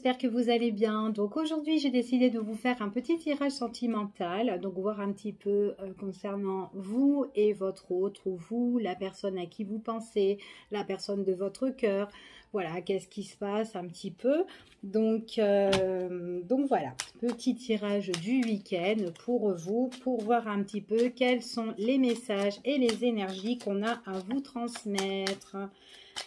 j'espère que vous allez bien. Donc aujourd'hui, j'ai décidé de vous faire un petit tirage sentimental, donc voir un petit peu concernant vous et votre autre, ou vous, la personne à qui vous pensez, la personne de votre cœur. Voilà, qu'est-ce qui se passe un petit peu. Donc voilà, petit tirage du week-end pour vous, pour voir un petit peu quels sont les messages et les énergies qu'on a à vous transmettre.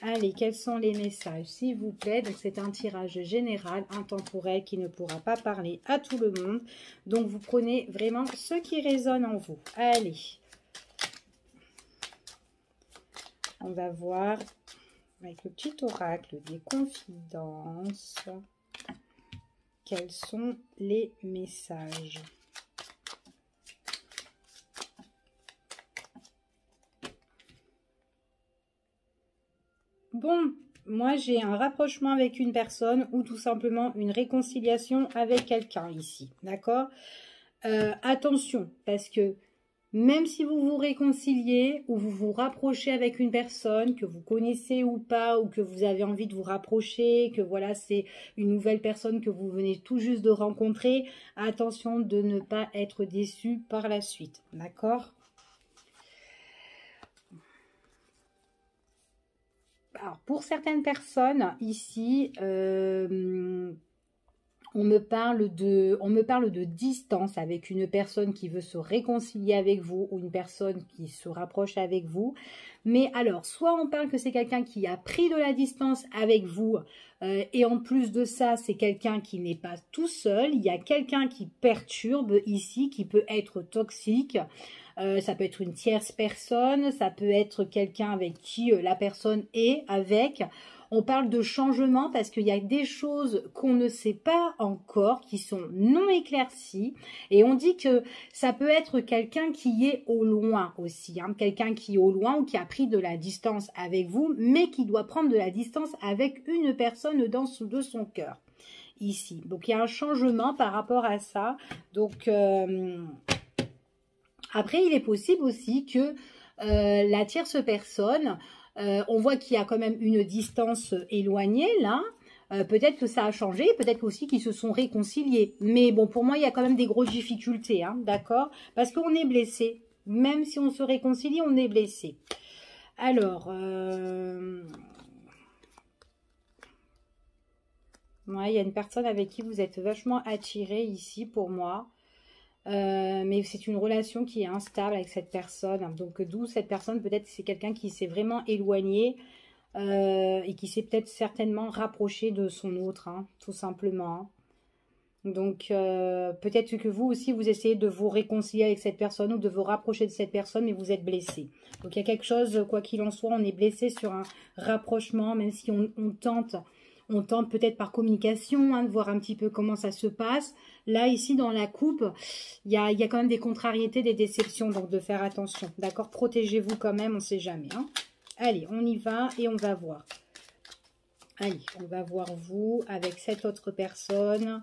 Allez, quels sont les messages, s'il vous plaît? Donc, c'est un tirage général, intemporel, qui ne pourra pas parler à tout le monde. Donc, vous prenez vraiment ce qui résonne en vous. Allez. On va voir avec le petit oracle des confidences. Quels sont les messages? Bon, moi j'ai un rapprochement avec une personne ou tout simplement une réconciliation avec quelqu'un ici, d'accord? Attention, parce que même si vous vous réconciliez ou vous vous rapprochez avec une personne que vous connaissez ou pas, ou que vous avez envie de vous rapprocher, que voilà, c'est une nouvelle personne que vous venez tout juste de rencontrer, attention de ne pas être déçu par la suite, d'accord? Alors, pour certaines personnes, ici, on me parle de distance avec une personne qui veut se réconcilier avec vous ou une personne qui se rapproche avec vous. Mais alors, soit on parle que c'est quelqu'un qui a pris de la distance avec vous et en plus de ça, c'est quelqu'un qui n'est pas tout seul. Il y a quelqu'un qui perturbe ici, qui peut être toxique. Ça peut être une tierce personne, ça peut être quelqu'un avec qui la personne est avec. On parle de changement parce qu'il y a des choses qu'on ne sait pas encore, qui sont non éclaircies. Et on dit que ça peut être quelqu'un qui est au loin aussi. Hein, quelqu'un qui est au loin ou qui a pris de la distance avec vous, mais qui doit prendre de la distance avec une personne de son cœur. Ici. Donc, il y a un changement par rapport à ça. Donc, après, il est possible aussi que la tierce personne, on voit qu'il y a quand même une distance éloignée là. Peut-être que ça a changé, peut-être aussi qu'ils se sont réconciliés. Mais bon, pour moi, il y a quand même des grosses difficultés, hein, d'accord? Parce qu'on est blessé. Même si on se réconcilie, on est blessé. Alors, ouais, il y a une personne avec qui vous êtes vachement attiré ici pour moi. Mais c'est une relation qui est instable avec cette personne. Donc d'où cette personne, peut-être c'est quelqu'un qui s'est vraiment éloigné et qui s'est peut-être certainement rapproché de son autre, hein, tout simplement. Donc peut-être que vous aussi, vous essayez de vous réconcilier avec cette personne ou de vous rapprocher de cette personne, mais vous êtes blessé. Donc il y a quelque chose, quoi qu'il en soit, on est blessé sur un rapprochement, même si on tente... On tente peut-être par communication, hein, de voir un petit peu comment ça se passe. Là, ici, dans la coupe, il y a quand même des contrariétés, des déceptions, donc de faire attention. D'accord? Protégez-vous quand même, on ne sait jamais. Hein. Allez, on y va et on va voir. Allez, on va voir vous avec cette autre personne.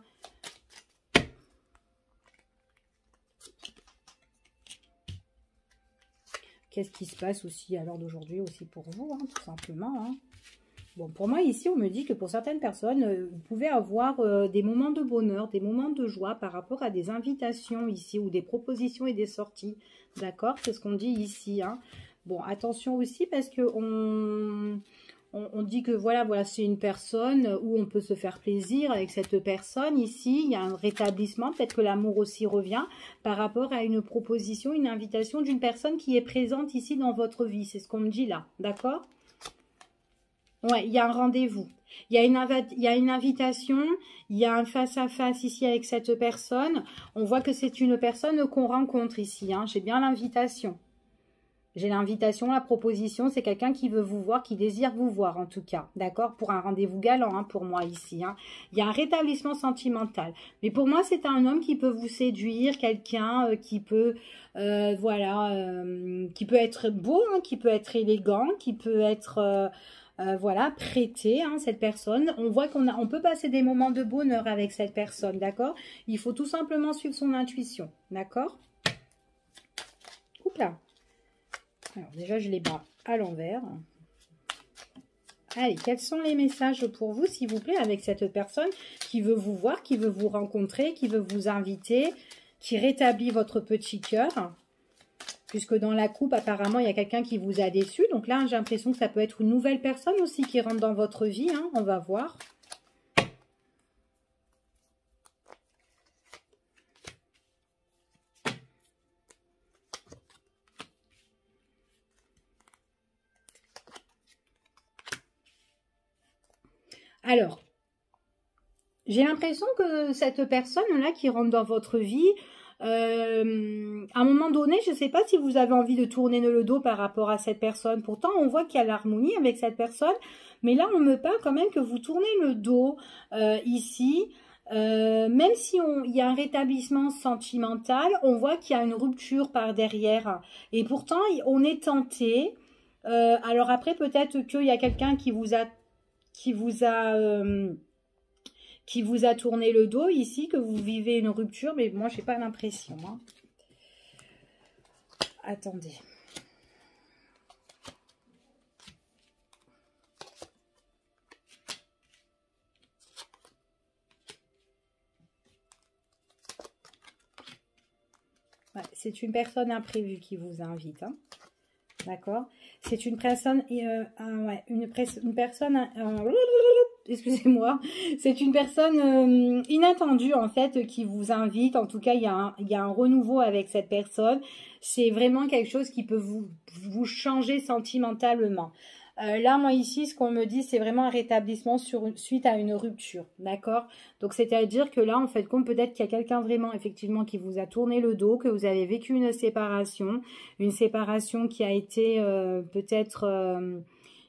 Qu'est-ce qui se passe aussi à l'heure d'aujourd'hui aussi pour vous, hein, tout simplement, hein. Bon, pour moi, ici, on me dit que pour certaines personnes, vous pouvez avoir des moments de bonheur, des moments de joie par rapport à des invitations ici ou des propositions et des sorties. D'accord? C'est ce qu'on dit ici. Hein. Bon, attention aussi parce que on dit que voilà, c'est une personne où on peut se faire plaisir avec cette personne. Ici, il y a un rétablissement. Peut-être que l'amour aussi revient par rapport à une proposition, une invitation d'une personne qui est présente ici dans votre vie. C'est ce qu'on me dit là. D'accord? Ouais, il y a un rendez-vous. Il y a une invitation, il y a un face-à-face ici avec cette personne. On voit que c'est une personne qu'on rencontre ici. Hein. J'ai bien l'invitation. J'ai l'invitation, la proposition. C'est quelqu'un qui veut vous voir, qui désire vous voir en tout cas. D'accord? Pour un rendez-vous galant, hein, pour moi ici. Hein. Il y a un rétablissement sentimental. Mais pour moi, c'est un homme qui peut vous séduire, quelqu'un qui peut... qui peut être beau, hein, qui peut être élégant, qui peut être... voilà, prêter, hein, cette personne. On voit on peut passer des moments de bonheur avec cette personne, d'accord? Il faut tout simplement suivre son intuition, d'accord? Oups là. Alors déjà, je les bats à l'envers. Allez, quels sont les messages pour vous, s'il vous plaît, avec cette personne qui veut vous voir, qui veut vous rencontrer, qui veut vous inviter, qui rétablit votre petit cœur? Puisque dans la coupe, apparemment, il y a quelqu'un qui vous a déçu. Donc là, j'ai l'impression que ça peut être une nouvelle personne aussi qui rentre dans votre vie. Hein. On va voir. Alors, j'ai l'impression que cette personne-là qui rentre dans votre vie, à un moment donné, je ne sais pas si vous avez envie de tourner le dos par rapport à cette personne. Pourtant, on voit qu'il y a l'harmonie avec cette personne. Mais là, on me parle quand même que vous tournez le dos ici. Même si il y a un rétablissement sentimental, on voit qu'il y a une rupture par derrière. Et pourtant, on est tenté. Alors après, peut-être qu'il y a quelqu'un qui vous a tourné le dos ici, que vous vivez une rupture, mais moi, je n'ai pas l'impression. Hein. Attendez. Ouais, c'est une personne imprévue qui vous invite. Hein. D'accord? C'est une personne... ouais, une personne... excusez-moi, c'est une personne inattendue en fait qui vous invite. En tout cas, il y a un renouveau avec cette personne. C'est vraiment quelque chose qui peut vous changer sentimentalement. Là, moi ici, ce qu'on me dit, c'est vraiment un rétablissement suite à une rupture, d'accord? Donc, c'est-à-dire que là, en fait, comme peut-être qu'il y a quelqu'un vraiment, effectivement, qui vous a tourné le dos, que vous avez vécu une séparation qui a été peut-être...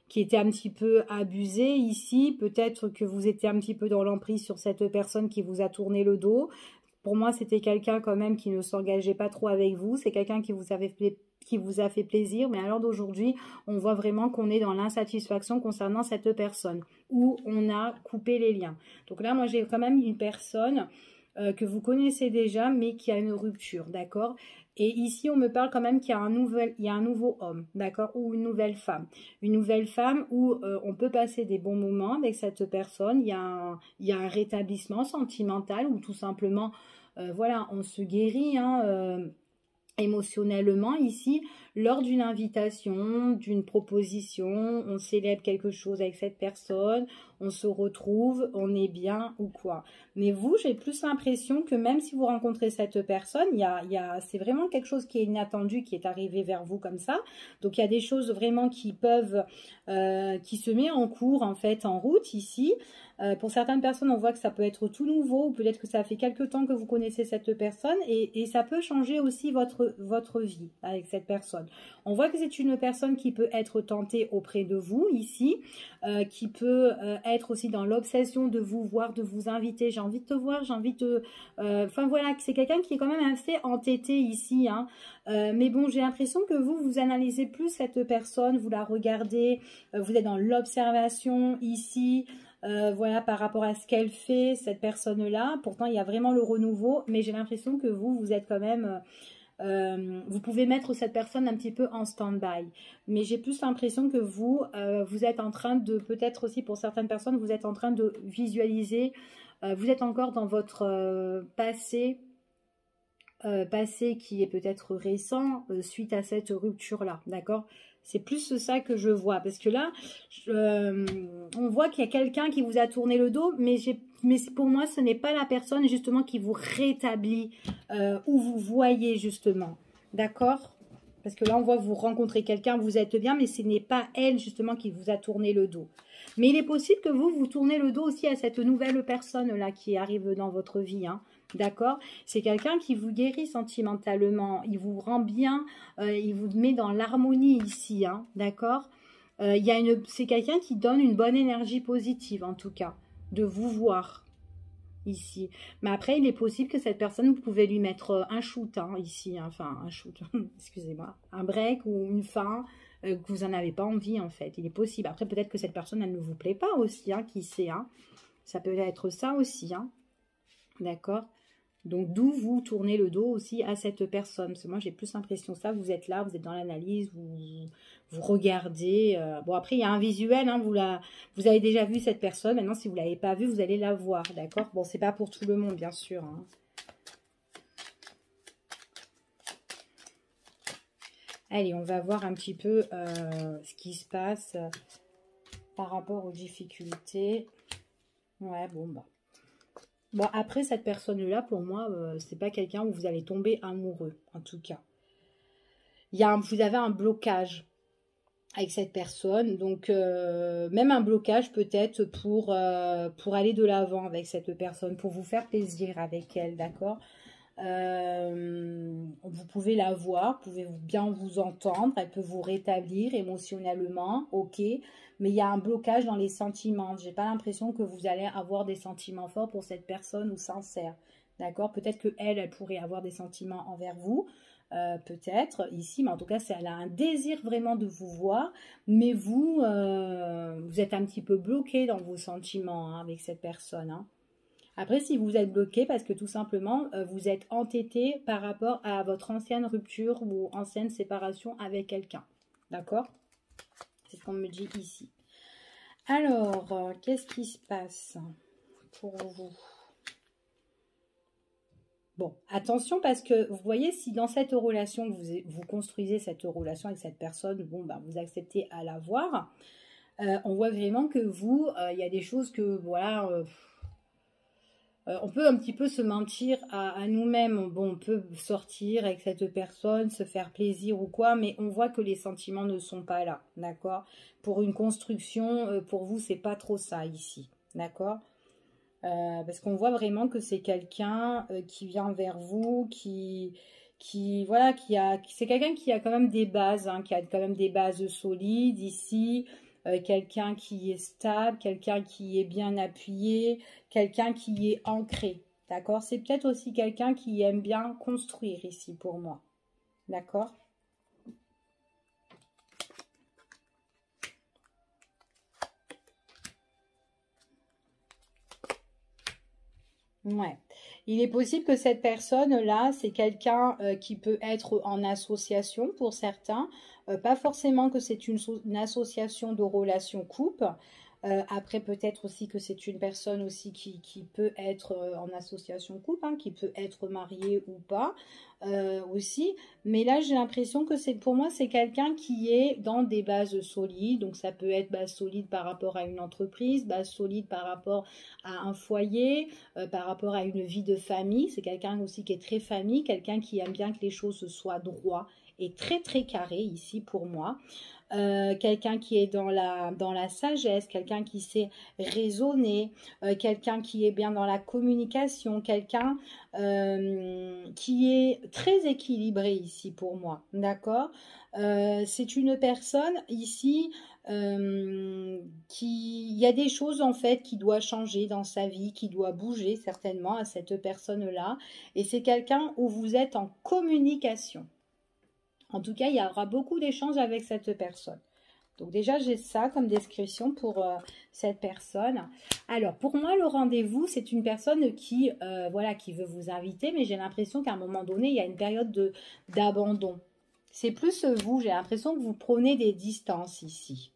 qui était un petit peu abusée ici, peut-être que vous étiez un petit peu dans l'emprise sur cette personne qui vous a tourné le dos. Pour moi, c'était quelqu'un quand même qui ne s'engageait pas trop avec vous, c'est quelqu'un qui vous a fait plaisir, mais à l'heure d'aujourd'hui, on voit vraiment qu'on est dans l'insatisfaction concernant cette personne, où on a coupé les liens. Donc là, moi, j'ai quand même une personne que vous connaissez déjà, mais qui a une rupture, d'accord? Et ici, on me parle quand même qu'il y a un nouveau homme, d'accord? Ou une nouvelle femme. Une nouvelle femme où on peut passer des bons moments avec cette personne. Il y a un rétablissement sentimental ou tout simplement, voilà, on se guérit, hein, émotionnellement ici, lors d'une invitation, d'une proposition, on célèbre quelque chose avec cette personne, on se retrouve, on est bien ou quoi. Mais vous, j'ai plus l'impression que même si vous rencontrez cette personne, c'est vraiment quelque chose qui est inattendu, qui est arrivé vers vous comme ça. Donc il y a des choses vraiment qui peuvent, qui se met en cours en fait, en route ici. Pour certaines personnes, on voit que ça peut être tout nouveau, ou peut-être que ça fait quelque temps que vous connaissez cette personne, et ça peut changer aussi votre vie avec cette personne. On voit que c'est une personne qui peut être tentée auprès de vous ici, qui peut être aussi dans l'obsession de vous voir, de vous inviter. J'ai envie de te voir, j'ai envie de... Enfin voilà, c'est quelqu'un qui est quand même assez entêté ici. Hein. Mais bon, j'ai l'impression que vous analysez plus cette personne, vous la regardez, vous êtes dans l'observation ici. Voilà, par rapport à ce qu'elle fait, cette personne-là. Pourtant, il y a vraiment le renouveau, mais j'ai l'impression que vous êtes quand même... vous pouvez mettre cette personne un petit peu en stand-by. Mais j'ai plus l'impression que vous êtes en train de, peut-être aussi pour certaines personnes, vous êtes en train de visualiser, vous êtes encore dans votre passé qui est peut-être récent suite à cette rupture-là, d'accord? C'est plus ça que je vois, parce que là, on voit qu'il y a quelqu'un qui vous a tourné le dos, mais pour moi, ce n'est pas la personne justement qui vous rétablit où vous voyez justement, d'accord? Parce que là, on voit que vous rencontrez quelqu'un, vous êtes bien, mais ce n'est pas elle justement qui vous a tourné le dos. Mais il est possible que vous tournez le dos aussi à cette nouvelle personne-là qui arrive dans votre vie, hein. D'accord? C'est quelqu'un qui vous guérit sentimentalement, il vous rend bien, il vous met dans l'harmonie ici, hein, d'accord? C'est quelqu'un qui donne une bonne énergie positive, en tout cas, de vous voir ici. Mais après, il est possible que cette personne, vous pouvez lui mettre un shoot, hein, ici, hein, enfin, un shoot, excusez-moi, un break ou une fin, que vous n'en avez pas envie, en fait. Il est possible. Après, peut-être que cette personne, elle ne vous plaît pas aussi, hein, qui sait, hein. Ça peut être ça aussi, hein. D'accord? Donc, d'où vous tournez le dos aussi à cette personne. Parce que moi, j'ai plus l'impression ça, vous êtes là, vous êtes dans l'analyse, vous regardez. Bon, après, il y a un visuel, hein, vous avez déjà vu cette personne. Maintenant, si vous ne l'avez pas vue, vous allez la voir, d'accord? Bon, c'est pas pour tout le monde, bien sûr, hein. Allez, on va voir un petit peu ce qui se passe par rapport aux difficultés. Ouais, bon, bah. Bon, après, cette personne-là, pour moi, c'est pas quelqu'un où vous allez tomber amoureux, en tout cas. Vous avez un blocage avec cette personne, donc même un blocage peut-être pour aller de l'avant avec cette personne, pour vous faire plaisir avec elle, d'accord? Vous pouvez la voir, vous pouvez bien vous entendre, elle peut vous rétablir émotionnellement, ok, mais il y a un blocage dans les sentiments. J'ai pas l'impression que vous allez avoir des sentiments forts pour cette personne ou sincères, d'accord? Peut-être que elle pourrait avoir des sentiments envers vous, peut-être ici, mais en tout cas, elle a un désir vraiment de vous voir, mais vous êtes un petit peu bloqué dans vos sentiments, hein, avec cette personne, hein. Après, si vous êtes bloqué, parce que tout simplement, vous êtes entêté par rapport à votre ancienne rupture ou ancienne séparation avec quelqu'un. D'accord? C'est ce qu'on me dit ici. Alors, qu'est-ce qui se passe pour vous? Bon, attention parce que vous voyez, si dans cette relation, vous construisez cette relation avec cette personne, bon, bah, vous acceptez à la voir, on voit vraiment que vous, il y a des choses que, voilà... on peut un petit peu se mentir à nous-mêmes. Bon, on peut sortir avec cette personne, se faire plaisir ou quoi, mais on voit que les sentiments ne sont pas là, d'accord? Pour une construction, pour vous, c'est pas trop ça ici, d'accord? Parce qu'on voit vraiment que c'est quelqu'un qui vient vers vous, voilà, c'est quelqu'un qui a quand même des bases, hein, qui a quand même des bases solides ici. Quelqu'un qui est stable, quelqu'un qui est bien appuyé, quelqu'un qui est ancré, d'accord? C'est peut-être aussi quelqu'un qui aime bien construire ici pour moi, d'accord? Ouais. Il est possible que cette personne-là, c'est quelqu'un qui peut être en association pour certains. Pas forcément que c'est une association de relations couple. Après, peut-être aussi que c'est une personne aussi qui peut être en association couple, hein, qui peut être mariée ou pas aussi. Mais là, j'ai l'impression que pour moi, c'est quelqu'un qui est dans des bases solides. Donc, ça peut être base solide par rapport à une entreprise, base solide par rapport à un foyer, par rapport à une vie de famille. C'est quelqu'un aussi qui est très famille, quelqu'un qui aime bien que les choses soient droit et très très carré ici pour moi. Quelqu'un qui est dans la sagesse, quelqu'un qui sait raisonner, quelqu'un qui est bien dans la communication, quelqu'un qui est très équilibré ici pour moi, d'accord? C'est une personne ici il y a des choses en fait qui doivent changer dans sa vie, qui doit bouger certainement à cette personne-là, et c'est quelqu'un où vous êtes en communication. En tout cas, il y aura beaucoup d'échanges avec cette personne. Donc déjà, j'ai ça comme description pour cette personne. Alors, pour moi, le rendez-vous, c'est une personne qui, voilà, qui veut vous inviter, mais j'ai l'impression qu'à un moment donné, il y a une période d'abandon. C'est plus vous, j'ai l'impression que vous prenez des distances ici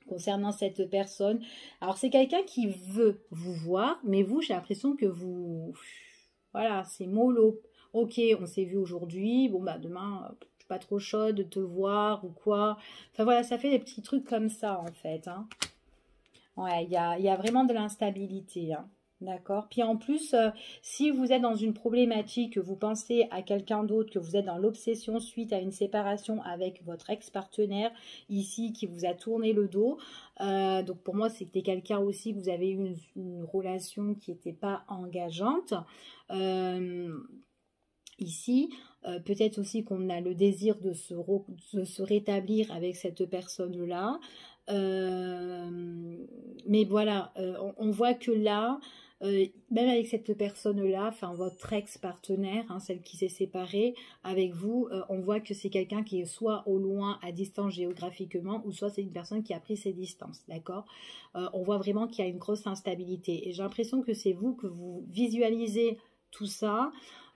concernant cette personne. Alors, c'est quelqu'un qui veut vous voir, mais vous, j'ai l'impression que vous... Voilà, c'est mollo. Ok, on s'est vu aujourd'hui, bon, bah demain... pas trop chaude de te voir ou quoi. Enfin voilà, ça fait des petits trucs comme ça en fait, hein. Ouais, il y a vraiment de l'instabilité, hein. D'accord. Puis en plus, si vous êtes dans une problématique, que vous pensez à quelqu'un d'autre, que vous êtes dans l'obsession suite à une séparation avec votre ex-partenaire ici qui vous a tourné le dos, donc pour moi c'était quelqu'un aussi que vous avez eu une relation qui n'était pas engageante. Ici, peut-être aussi qu'on a le désir de se rétablir avec cette personne-là. Mais voilà, on voit que là, même avec cette personne-là, enfin votre ex-partenaire, hein, celle qui s'est séparée avec vous, on voit que c'est quelqu'un qui est soit au loin, à distance géographiquement, ou soit c'est une personne qui a pris ses distances, d'accord? On voit vraiment qu'il y a une grosse instabilité. Et j'ai l'impression que c'est vous que vous visualisez tout ça.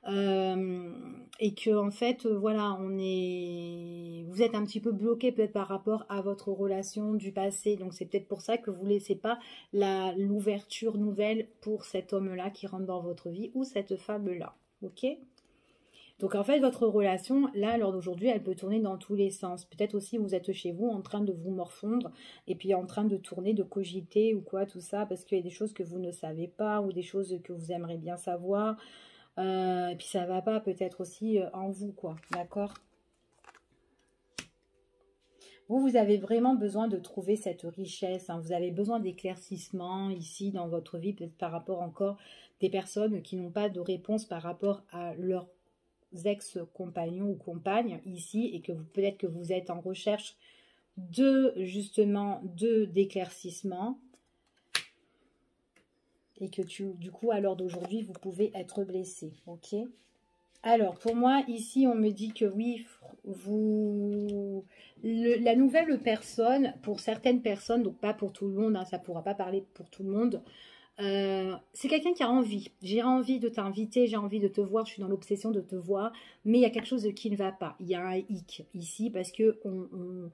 Et que en fait voilà, vous êtes un petit peu bloqué peut-être par rapport à votre relation du passé, donc c'est peut-être pour ça que vous laissez pas l'ouverture nouvelle pour cet homme-là qui rentre dans votre vie ou cette femme-là, ok? Donc en fait votre relation là, à l'heure d'aujourd'hui, elle peut tourner dans tous les sens. Peut-être aussi vous êtes chez vous en train de vous morfondre et puis en train de tourner, de cogiter ou quoi, tout ça, parce qu'il y a des choses que vous ne savez pas ou des choses que vous aimeriez bien savoir. Et puis ça va pas peut-être aussi en vous, quoi, d'accord? Vous avez vraiment besoin de trouver cette richesse, hein. Vous avez besoin d'éclaircissement ici dans votre vie, peut-être par rapport encore des personnes qui n'ont pas de réponse par rapport à leurs ex-compagnons ou compagnes ici, et que peut-être que vous êtes en recherche justement d'éclaircissement. Et que du coup, à l'heure d'aujourd'hui, vous pouvez être blessé, ok? Alors, pour moi, ici, on me dit que oui, la nouvelle personne, pour certaines personnes, donc pas pour tout le monde, hein, ça ne pourra pas parler pour tout le monde, c'est quelqu'un qui a envie. J'ai envie de t'inviter, j'ai envie de te voir, je suis dans l'obsession de te voir, mais il y a quelque chose qui ne va pas. Il y a un hic ici parce que on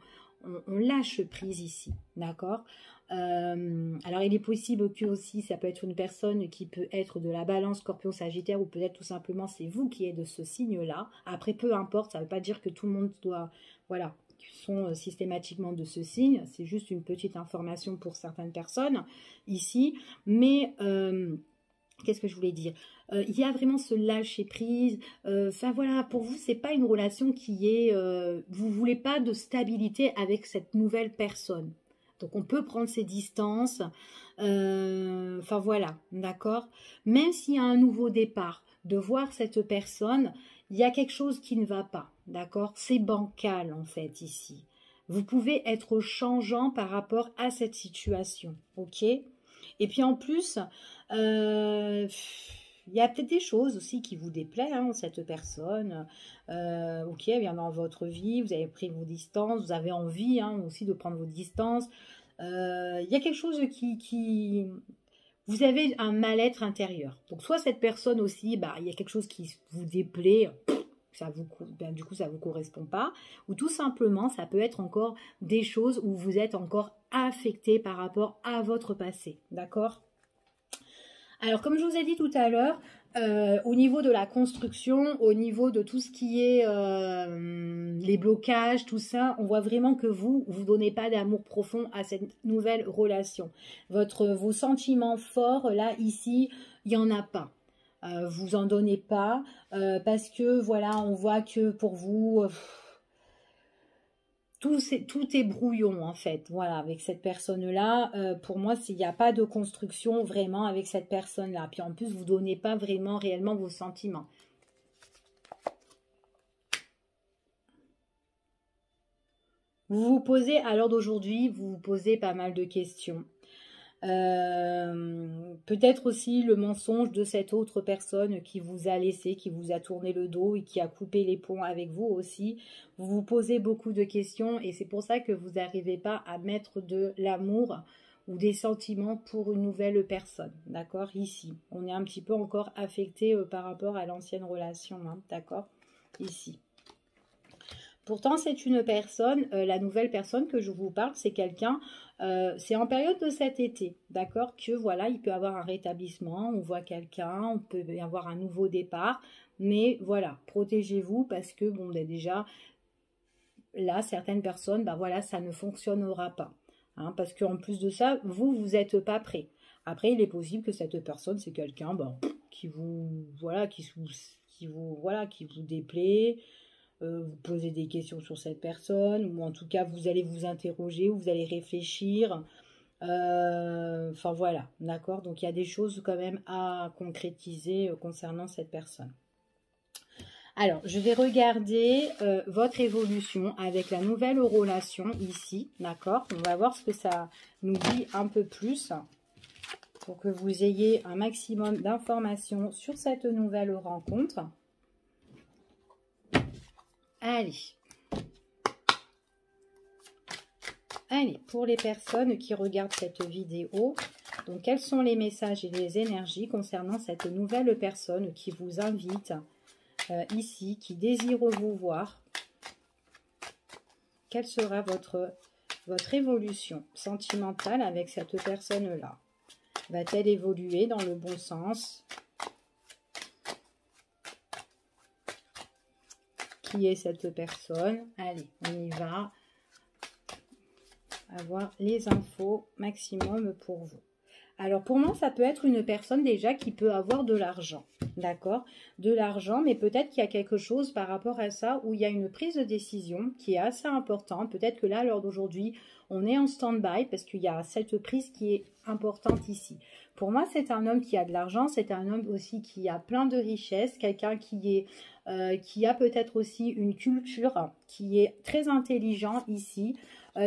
lâche prise ici, d'accord? Alors il est possible que aussi ça peut être une personne qui peut être de la Balance, Scorpion, Sagittaire, ou peut-être tout simplement c'est vous qui êtes de ce signe-là. Après, peu importe, ça ne veut pas dire que tout le monde doit, voilà, sont systématiquement de ce signe. C'est juste une petite information pour certaines personnes ici. Mais qu'est-ce que je voulais dire? Il y a vraiment ce lâcher prise. Enfin voilà, pour vous, c'est pas une relation qui est... vous voulez pas de stabilité avec cette nouvelle personne. Donc, on peut prendre ses distances. Enfin, voilà, d'accord? Même s'il y a un nouveau départ, de voir cette personne, il y a quelque chose qui ne va pas, d'accord? C'est bancal, en fait, ici. Vous pouvez être changeant par rapport à cette situation, ok? Et puis, en plus, il y a peut-être des choses aussi qui vous déplaisent, hein, cette personne. Ok, elle vient dans votre vie, vous avez pris vos distances, vous avez envie, hein, aussi de prendre vos distances. Il y a quelque chose qui... Vous avez un mal-être intérieur. Donc, soit cette personne aussi, bah, il y a quelque chose qui vous déplaît, du coup, ça ne vous correspond pas. Ou tout simplement, ça peut être encore des choses où vous êtes encore affecté par rapport à votre passé. D'accord ? Alors, comme je vous ai dit tout à l'heure, au niveau de la construction, au niveau de tout ce qui est les blocages, tout ça, on voit vraiment que vous donnez pas d'amour profond à cette nouvelle relation. Vos sentiments forts, là, ici, il n'y en a pas. Vous en donnez pas parce que, voilà, on voit que pour vous... tout est brouillon en fait, voilà, avec cette personne-là. Pour moi, il n'y a pas de construction vraiment avec cette personne-là. Puis en plus, vous ne donnez pas vraiment réellement vos sentiments. Vous vous posez, à l'heure d'aujourd'hui, vous vous posez pas mal de questions. Peut-être aussi le mensonge de cette autre personne qui vous a laissé, qui vous a tourné le dos et qui a coupé les ponts avec vous aussi. Vous vous posez beaucoup de questions et c'est pour ça que vous n'arrivez pas à mettre de l'amour ou des sentiments pour une nouvelle personne, d'accord? Ici, on est un petit peu encore affecté par rapport à l'ancienne relation, hein, d'accord? Ici. Pourtant, c'est une personne, la nouvelle personne que je vous parle, c'est quelqu'un, c'est en période de cet été, d'accord, que voilà, il peut avoir un rétablissement, on voit quelqu'un, on peut y avoir un nouveau départ, mais voilà, protégez-vous parce que, bon, déjà, là, certaines personnes, bah voilà, ça ne fonctionnera pas, hein, parce qu'en plus de ça, vous n'êtes pas prêt. Après, il est possible que cette personne, c'est quelqu'un, bon, qui vous, voilà, qui vous déplaît. Vous posez des questions sur cette personne, ou en tout cas vous allez vous interroger, ou vous allez réfléchir. Enfin voilà, d'accord? Donc il y a des choses quand même à concrétiser concernant cette personne. Alors, je vais regarder votre évolution avec la nouvelle relation ici, d'accord? On va voir ce que ça nous dit un peu plus pour que vous ayez un maximum d'informations sur cette nouvelle rencontre. Allez, pour les personnes qui regardent cette vidéo, Donc, quels sont les messages et les énergies concernant cette nouvelle personne qui vous invite ici, qui désire vous voir? Quelle sera votre évolution sentimentale avec cette personne-là? Va-t-elle évoluer dans le bon sens? Qui est cette personne? Allez, on y va. Avoir les infos maximum pour vous. Alors, pour moi, ça peut être une personne déjà qui peut avoir de l'argent, d'accord? De l'argent, mais peut-être qu'il y a quelque chose par rapport à ça où il y a une prise de décision qui est assez importante. Peut-être que là, à l'heure d'aujourd'hui, on est en stand-by parce qu'il y a cette prise qui est importante ici. Pour moi, c'est un homme qui a de l'argent, c'est un homme aussi qui a plein de richesses, quelqu'un qui a peut-être aussi une culture, qui est très intelligent ici.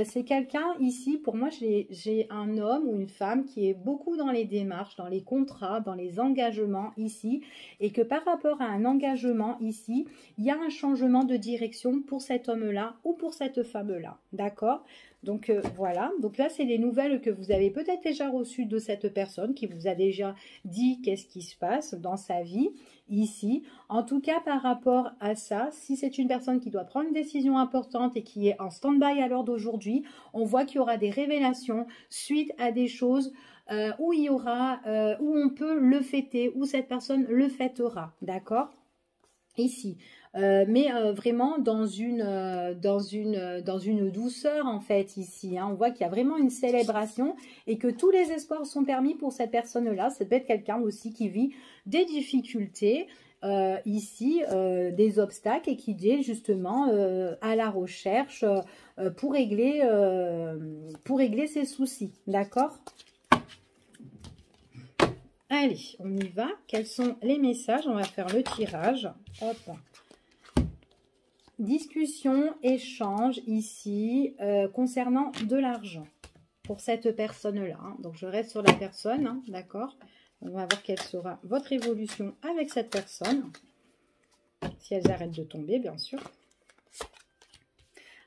C'est quelqu'un ici, pour moi, j'ai un homme ou une femme qui est beaucoup dans les démarches, dans les contrats, dans les engagements ici, et que par rapport à un engagement ici, il y a un changement de direction pour cet homme-là ou pour cette femme-là, d'accord? Donc voilà, donc là c'est les nouvelles que vous avez peut-être déjà reçues de cette personne qui vous a déjà dit qu'est-ce qui se passe dans sa vie ici. En tout cas par rapport à ça, si c'est une personne qui doit prendre une décision importante et qui est en stand-by à l'heure d'aujourd'hui, on voit qu'il y aura des révélations suite à des choses où il y aura, où on peut le fêter, où cette personne le fêtera, d'accord? Ici. Mais vraiment dans une douceur en fait ici. Hein. On voit qu'il y a vraiment une célébration et que tous les espoirs sont permis pour cette personne-là. Ça peut être quelqu'un aussi qui vit des difficultés ici, des obstacles et qui est justement à la recherche pour régler ses soucis. D'accord ? Allez, on y va. Quels sont les messages? On va faire le tirage. Hop. Discussion, échange ici concernant de l'argent pour cette personne-là. Hein. Donc, je reste sur la personne, hein, d'accord? On va voir quelle sera votre évolution avec cette personne. Si elles arrêtent de tomber, bien sûr.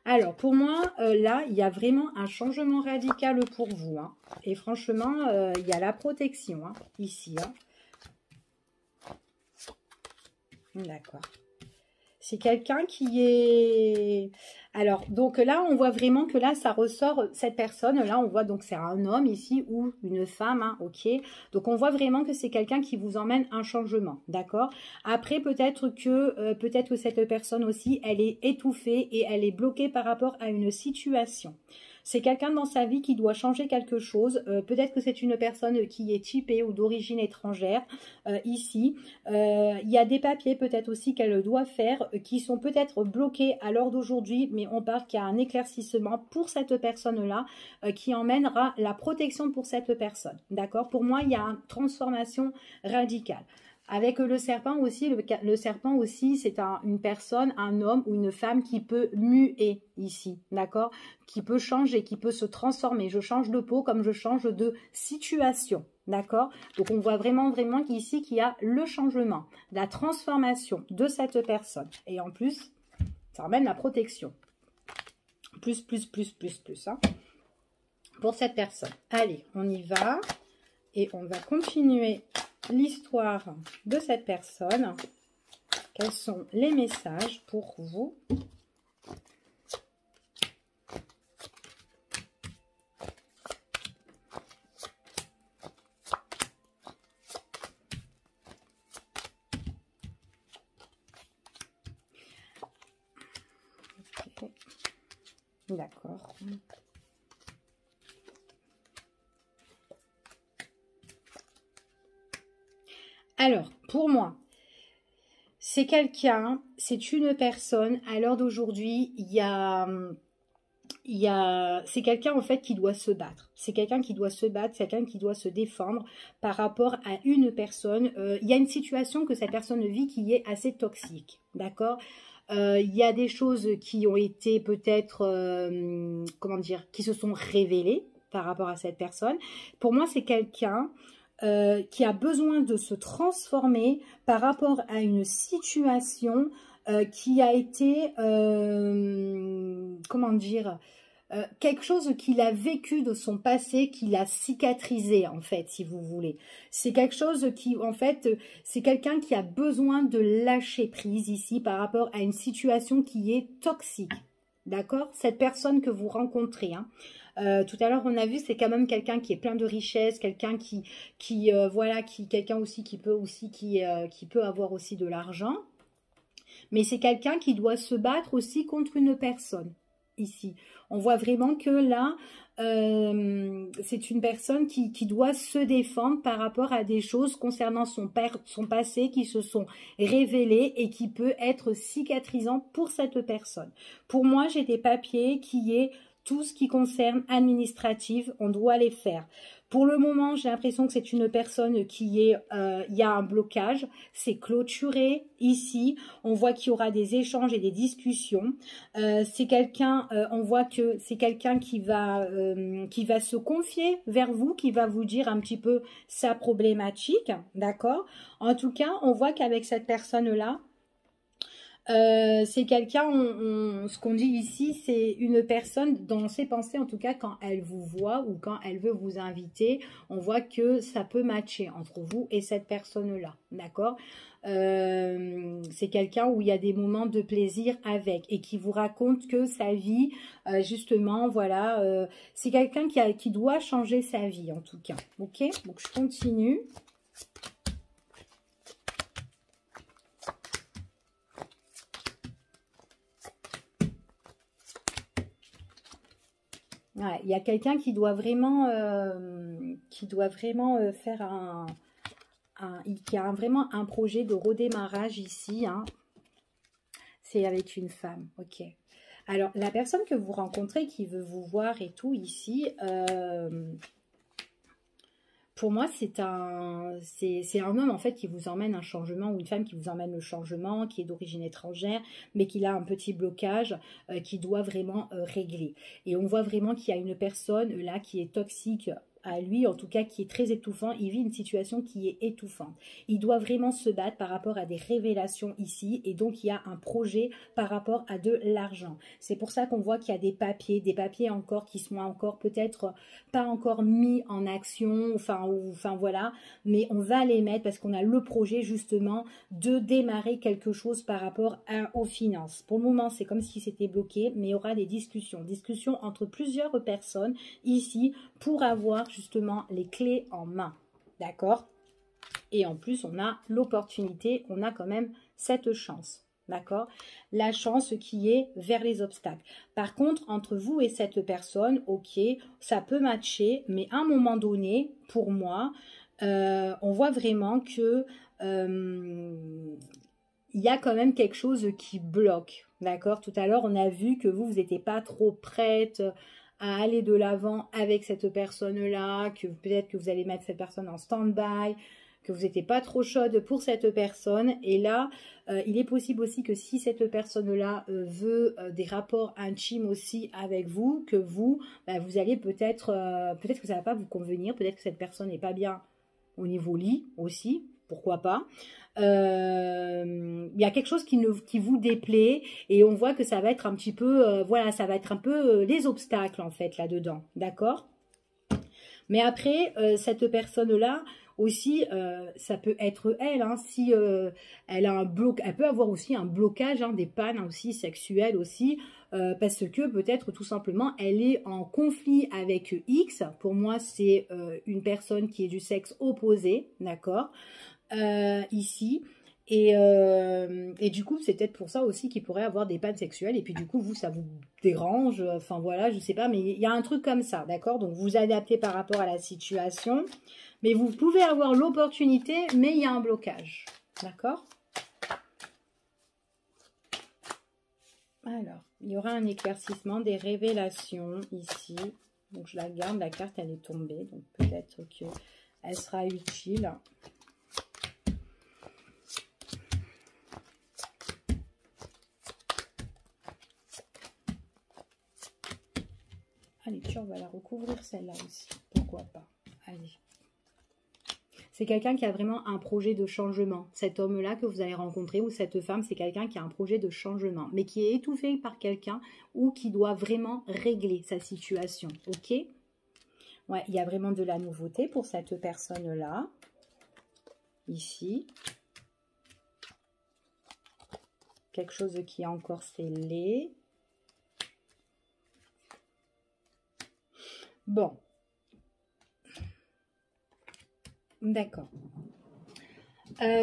Alors, pour moi, là, il y a vraiment un changement radical pour vous. Hein. Et franchement, il y a la protection, hein, ici. Hein. D'accord. C'est quelqu'un qui est... Alors, donc là, on voit vraiment que là, ça ressort, cette personne, là, on voit donc c'est un homme ici ou une femme, hein, ok. Donc, on voit vraiment que c'est quelqu'un qui vous emmène un changement, d'accord. Après, peut-être que cette personne aussi, elle est étouffée et elle est bloquée par rapport à une situation. C'est quelqu'un dans sa vie qui doit changer quelque chose. Peut-être que c'est une personne qui est typée ou d'origine étrangère ici. Il y a des papiers peut-être aussi qu'elle doit faire qui sont peut-être bloqués à l'heure d'aujourd'hui, mais on parle qu'il y a un éclaircissement pour cette personne-là qui emmènera la protection pour cette personne. D'accord? Pour moi, il y a une transformation radicale. Avec le serpent aussi, le serpent aussi, c'est une personne, un homme ou une femme qui peut muer ici, d'accord? Qui peut changer, qui peut se transformer. Je change de peau comme je change de situation, d'accord? Donc, on voit vraiment qu'ici, qu'il y a le changement, la transformation de cette personne. Et en plus, ça ramène la protection. Plus, hein, pour cette personne. Allez, on y va. Et on va continuer l'histoire de cette personne. Quels sont les messages pour vous? Okay. D'accord. Alors, pour moi, c'est quelqu'un, c'est une personne, à l'heure d'aujourd'hui, c'est quelqu'un en fait qui doit se battre. C'est quelqu'un qui doit se battre, c'est quelqu'un qui doit se défendre par rapport à une personne. Il y a une situation que cette personne vit qui est assez toxique, d'accord ? Il y a des choses qui ont été peut-être, comment dire, qui se sont révélées par rapport à cette personne. Pour moi, c'est quelqu'un... qui a besoin de se transformer par rapport à une situation qui a été, comment dire, quelque chose qu'il a vécu de son passé, qu'il a cicatrisé, en fait, si vous voulez. C'est quelque chose qui, en fait, c'est quelqu'un qui a besoin de lâcher prise ici par rapport à une situation qui est toxique. D'accord? Cette personne que vous rencontrez, hein. Tout à l'heure, on a vu, c'est quand même quelqu'un qui est plein de richesses, quelqu'un voilà, quelqu'un aussi qui peut avoir aussi de l'argent. Mais c'est quelqu'un qui doit se battre aussi contre une personne. Ici, on voit vraiment que là, c'est une personne qui doit se défendre par rapport à des choses concernant son passé qui se sont révélées et qui peut être cicatrisant pour cette personne. Pour moi, j'ai des papiers qui est tout ce qui concerne administratif, on doit les faire. Pour le moment, j'ai l'impression que c'est une personne qui est, il y a un blocage, c'est clôturé ici. On voit qu'il y aura des échanges et des discussions. C'est quelqu'un, on voit que c'est quelqu'un qui va se confier vers vous, qui va vous dire un petit peu sa problématique, d'accord? En tout cas, on voit qu'avec cette personne-là, c'est quelqu'un, ce qu'on dit ici, c'est une personne dans ses pensées, en tout cas quand elle vous voit ou quand elle veut vous inviter, on voit que ça peut matcher entre vous et cette personne-là, d'accord? C'est quelqu'un où il y a des moments de plaisir avec et qui vous raconte que sa vie, justement, voilà, c'est quelqu'un qui doit changer sa vie en tout cas, ok? Donc je continue. Ouais, il y a quelqu'un qui doit vraiment, faire qui a vraiment un projet de redémarrage ici. Hein. C'est avec une femme, ok. Alors, la personne que vous rencontrez qui veut vous voir et tout ici, pour moi, c'est un homme en fait qui vous emmène un changement ou une femme qui vous emmène le changement, qui est d'origine étrangère, mais qui a un petit blocage qui doit vraiment régler. Et on voit vraiment qu'il y a une personne là qui est toxique à lui, en tout cas qui est très étouffant, il vit une situation qui est étouffante. Il doit vraiment se battre par rapport à des révélations ici et donc il y a un projet par rapport à de l'argent. C'est pour ça qu'on voit qu'il y a des papiers encore qui sont encore peut-être pas encore mis en action, enfin voilà, mais on va les mettre parce qu'on a le projet justement de démarrer quelque chose par rapport aux finances. Pour le moment, c'est comme si c'était bloqué, mais il y aura des discussions entre plusieurs personnes ici pour avoir justement les clés en main, d'accord? Et en plus, on a l'opportunité, on a quand même cette chance, d'accord? La chance qui est vers les obstacles. Par contre, entre vous et cette personne, ok, ça peut matcher, mais à un moment donné, pour moi, on voit vraiment que il y a quand même quelque chose qui bloque, d'accord? Tout à l'heure, on a vu que vous n'étiez pas trop prête à aller de l'avant avec cette personne-là, que peut-être que vous allez mettre cette personne en stand-by, que vous n'étiez pas trop chaude pour cette personne. Et là, il est possible aussi que si cette personne-là veut des rapports intimes aussi avec vous, que vous, vous allez peut-être que ça ne va pas vous convenir, peut-être que cette personne n'est pas bien au niveau lit aussi, pourquoi pas. Il y a quelque chose qui vous déplaît et on voit que ça va être un petit peu, voilà, ça va être un peu les obstacles en fait là-dedans, d'accord? Mais après, cette personne-là aussi, ça peut être elle, hein, si elle a elle peut avoir aussi un blocage, hein, des pannes aussi sexuelles aussi, parce que peut-être tout simplement elle est en conflit avec X. Pour moi, c'est une personne qui est du sexe opposé, d'accord? Ici. Et du coup, c'est peut-être pour ça aussi qu'il pourrait avoir des pannes sexuelles. Et puis du coup, vous, ça vous dérange. Enfin voilà, je sais pas, mais il y a un truc comme ça, d'accord? Donc vous adaptez par rapport à la situation. Mais vous pouvez avoir l'opportunité, mais il y a un blocage. D'accord? Alors, il y aura un éclaircissement des révélations ici. Donc je la garde, la carte elle est tombée. Donc peut-être qu'elle sera utile. Allez, tiens, on va la recouvrir celle-là aussi. Pourquoi pas? Allez. C'est quelqu'un qui a vraiment un projet de changement. Cet homme-là que vous allez rencontrer ou cette femme, c'est quelqu'un qui a un projet de changement, mais qui est étouffé par quelqu'un ou qui doit vraiment régler sa situation. Ok? Ouais, il y a vraiment de la nouveauté pour cette personne-là. Ici. Quelque chose qui est encore scellé. Bon. D'accord.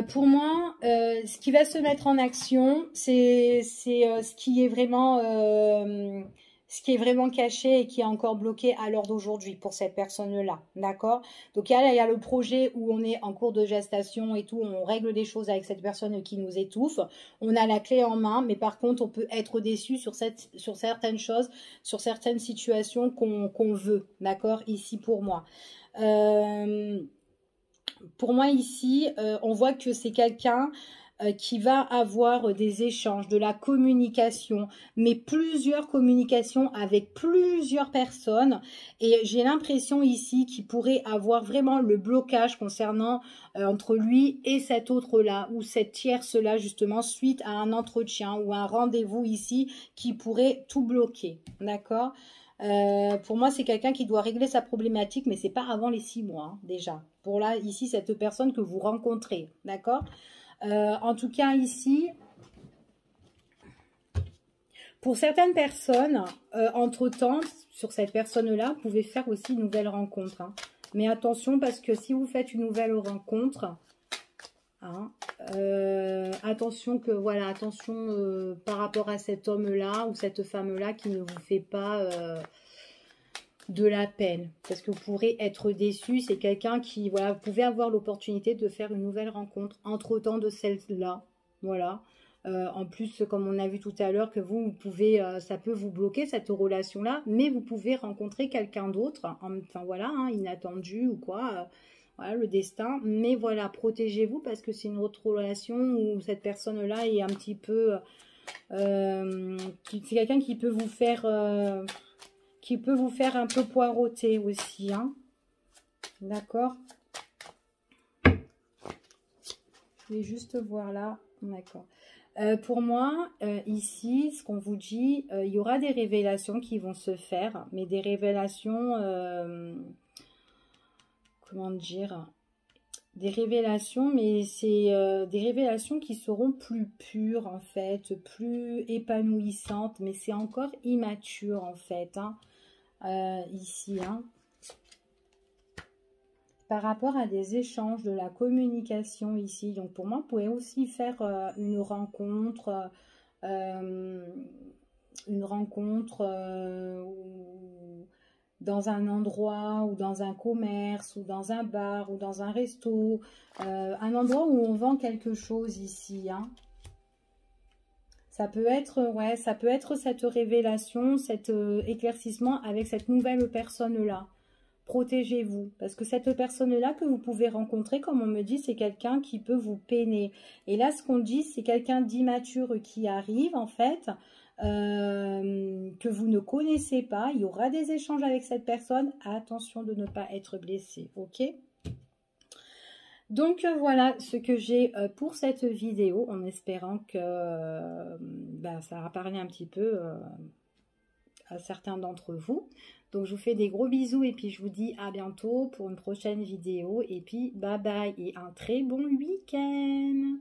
Pour moi, ce qui va se mettre en action, c'est ce qui est vraiment caché et qui est encore bloqué à l'heure d'aujourd'hui pour cette personne-là, d'accord? Donc il y a le projet où on est en cours de gestation et tout, on règle des choses avec cette personne qui nous étouffe, on a la clé en main, mais par contre on peut être déçu sur certaines choses, sur certaines situations qu'on veut, d'accord? Ici pour moi. Pour moi ici, on voit que c'est quelqu'un qui va avoir des échanges, de la communication, mais plusieurs communications avec plusieurs personnes. Et j'ai l'impression ici qu'il pourrait avoir vraiment le blocage concernant entre lui et cet autre-là, ou cette tierce-là, justement, suite à un entretien ou un rendez-vous ici qui pourrait tout bloquer. D'accord ? Pour moi, c'est quelqu'un qui doit régler sa problématique, mais c'est pas avant les 6 mois, hein, déjà. Pour là, ici, cette personne que vous rencontrez, d'accord? En tout cas, ici, pour certaines personnes, entre-temps, sur cette personne-là, vous pouvez faire aussi une nouvelle rencontre. Hein. Mais attention, parce que si vous faites une nouvelle rencontre, hein, attention que, voilà, attention par rapport à cet homme-là ou cette femme-là qui ne vous fait pas de la peine, parce que vous pourrez être déçu. C'est quelqu'un qui, voilà, vous pouvez avoir l'opportunité de faire une nouvelle rencontre entre-temps de celle-là, voilà. En plus, comme on a vu tout à l'heure, que vous pouvez, ça peut vous bloquer cette relation-là, mais vous pouvez rencontrer quelqu'un d'autre, enfin voilà, hein, inattendu ou quoi, voilà, le destin. Mais voilà, protégez-vous parce que c'est une autre relation où cette personne-là est un petit peu, c'est quelqu'un qui peut vous faire un peu poireauter aussi, hein. D'accord. Je vais juste voir là. D'accord. Pour moi, ici, ce qu'on vous dit, il y aura des révélations qui vont se faire, mais des révélations, comment dire, des révélations, mais c'est des révélations qui seront plus pures, en fait, plus épanouissantes, mais c'est encore immature, en fait, hein. Ici, hein. Par rapport à des échanges, de la communication ici. Donc pour moi, vous pouvez aussi faire une rencontre dans un endroit ou dans un commerce ou dans un bar ou dans un resto, un endroit où on vend quelque chose ici, hein. Ça peut être, ouais, ça peut être cette révélation, cet éclaircissement avec cette nouvelle personne-là. Protégez-vous, parce que cette personne-là que vous pouvez rencontrer, comme on me dit, c'est quelqu'un qui peut vous peiner. Et là, ce qu'on dit, c'est quelqu'un d'immature qui arrive, en fait, que vous ne connaissez pas. Il y aura des échanges avec cette personne. Attention de ne pas être blessé, ok ? Donc voilà ce que j'ai pour cette vidéo, en espérant que ça aura parlé un petit peu à certains d'entre vous. Donc je vous fais des gros bisous et puis je vous dis à bientôt pour une prochaine vidéo. Et puis bye bye et un très bon week-end.